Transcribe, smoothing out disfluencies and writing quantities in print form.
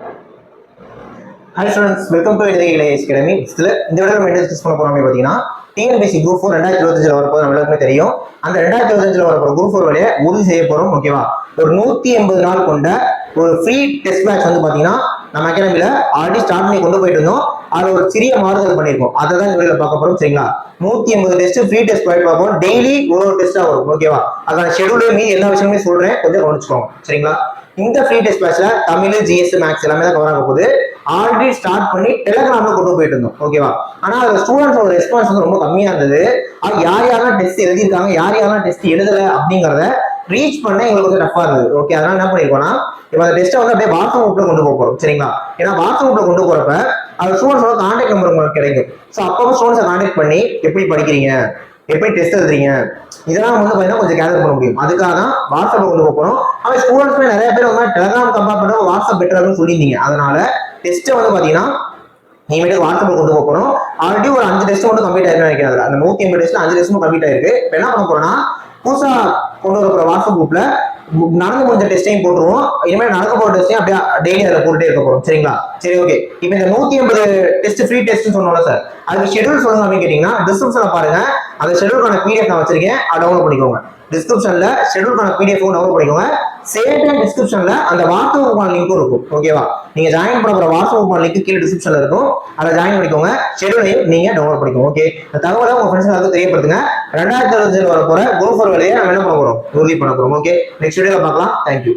Hi students, welcome to Education Academy. இந்த விட நம்ம என்ன டிஸ்கஸ் பண்ண போறோம் பார்த்தீங்கன்னா டிஎன்பிஎஸ்சி குரூப் 4 2025 வரப்போது நம்ம எல்லாருக்குமே தெரியும். அந்த 2025 வரப்போற குரூப் 4 வழியை உறுதி செய்ய போறோம். ஓகேவா? ஒரு 180 நாள் கொண்ட ஒரு ஃப்ரீ டெஸ்ட் பேட்ச் வந்து பாத்தீங்கன்னா நம்ம அகாடமில ஆல்ரெடி ஸ்டார்ட் பண்ணி கொண்டு போயிட்டு இருந்தோம். அதுல ஒரு சிறிய மாறுதல் பண்ணிருக்கோம். அதை தான் இந்த வீடியோல பார்க்க போறோம். சரிங்களா? 180 டெஸ்ட் ஃப்ரீ டெஸ்ட் போயிட்டு பார்ப்போம். டெய்லி ஒரு டெஸ்டா வரும். ஓகேவா? அதான் ஷெட்யூல் மீதி எல்லா விஷயமே சொல்றேன், கொஞ்சம் கவனிச்சுக்கோங்க. சரிங்களா? இந்த ஃப்ரீ டெஸ்ட் பேட்ச்ல தமிழ், ஜிஎஸ், மேக்ஸ் எல்லாமே தான் கவர் ஆக போகுது. ஆல்ரெடி ஸ்டார்ட் பண்ணி டெலிகிராம்ல கொண்டு போயிட்டு இருந்தோம். ஓகேவா? ஆனா அது ஸ்டூடெண்ட்ஸோட ரெஸ்பான்ஸ் வந்து ரொம்ப கம்மியா இருந்தது. யார் யாரெல்லாம் டெஸ்ட் எழுதியிருக்காங்க, யார் யாரெல்லாம் டெஸ்ட் எழுதல அப்படிங்கறத ரீச் பண்ண எங்களுக்கு வந்து டஃபா இருந்தது. ஓகே, அதனால என்ன பண்ணிருக்கோம்னா இப்ப அந்த டெஸ்ட்டை வந்து அப்படியே வாட்ஸ்அப் குரூப்ல கொண்டு போறோம். சரிங்களா? ஏன்னா வாட்ஸ்அப் குரூப்ல கொண்டு போறப்ப அது ஸ்டூடெண்ட்ஸோட கான்டாக்ட் நம்பர் உங்களுக்கு கிடைக்கும். ஸோ அப்போ ஸ்டூடெண்ட்ஸை கான்டாக்ட் பண்ணி எப்படி படிக்கிறீங்க, எப்படி டெஸ்ட் எழுதுறீங்க, இதெல்லாம் வந்து பாத்தீங்கன்னா கொஞ்சம் கேதர் பண்ண முடியும். அதுக்காக தான் வாட்ஸ்அப்ல கொண்டு போறோம். அவன் ஸ்டூடெண்ட்ஸ்மே நிறைய பேர் வந்து டெலிகிராம் கம்பேர் பண்ண வாட்ஸ்அப் பெட்டர்னு சொல்லியிருந்தீங்க. அதனால டெஸ்ட்டை வந்து பாத்தீங்கன்னா இனிமேட்டு வாட்ஸ்அப்ல கொண்டு போறோம். ஆல்ரெடி ஒரு 5 டெஸ்ட் மட்டும் கம்ப்ளீட் ஆயிருக்கு நினைக்கிறேன். அந்த 180 டெஸ்ட்ல 5 டெஸ்ட் கம்ப்ளீட் ஆயிருக்கு. இப்போ என்ன பண்ண போறோம்னா புதுசா கொண்டு வர வாட்ஸ்அப் குரூப்ல நடந்து முடிஞ்ச டெஸ்டையும் போட்டுருவோம். இனிமேல் நடக்க போற டெஸ்டையும் அப்படியே டெய்லி அதில் போட்டுட்டே இருக்க போறோம். சரிங்களா? சரி, ஓகே. இப்போ இந்த 180 டெஸ்ட் ஃப்ரீ டெஸ்ட் சொன்னோம்ல சார், அதுக்கு ஷெட்யூல் சொல்லுங்க அப்படின்னு கேட்டீங்கன்னா டிஸ்கிரிப்ஷன்ல பாருங்க. அந்த ஷெட்யூலுக்கான பிடிஎஃப் நான் வச்சிருக்கேன், அதை டவுன்லோட் பண்ணிக்கோங்க. டிஸ்கிரிப்ஷன்ல ஷெட்யூலுக்கான பிடிஎஃப் டவுன்லோட் பண்ணிக்கோங்க. சேம் டைம் டிஸ்கிரிப்ஷன்ல அந்த வாட்ஸ்அப் குரூப் லிங்க்கும் இருக்கும். ஓகேவா? நீங்க ஜாயின் பண்ண போற வாட்ஸ்அப் குரூப் லிங்க் கீழே டிஸ்கிரிப்ஷன்ல இருக்கும். அதை ஜாயின் பண்ணிக்கோங்க. ஷெட்யூலையும் நீங்க டவுன்லோட் பண்ணிக்கோங்க. ஓகே, இந்த தகவலை உங்க ஃப்ரெண்ட்ஸ் எல்லாருக்கும் தெரியப்படுத்துங்க. 2025 வர போற குரூப் 4 வேலையை நம்ம என்ன பண்ண போறோம், உறுதி பண்ண போறோம். ஓகே, நெக்ஸ்ட் வீடியோல பார்க்கலாம். தேங்க்யூ.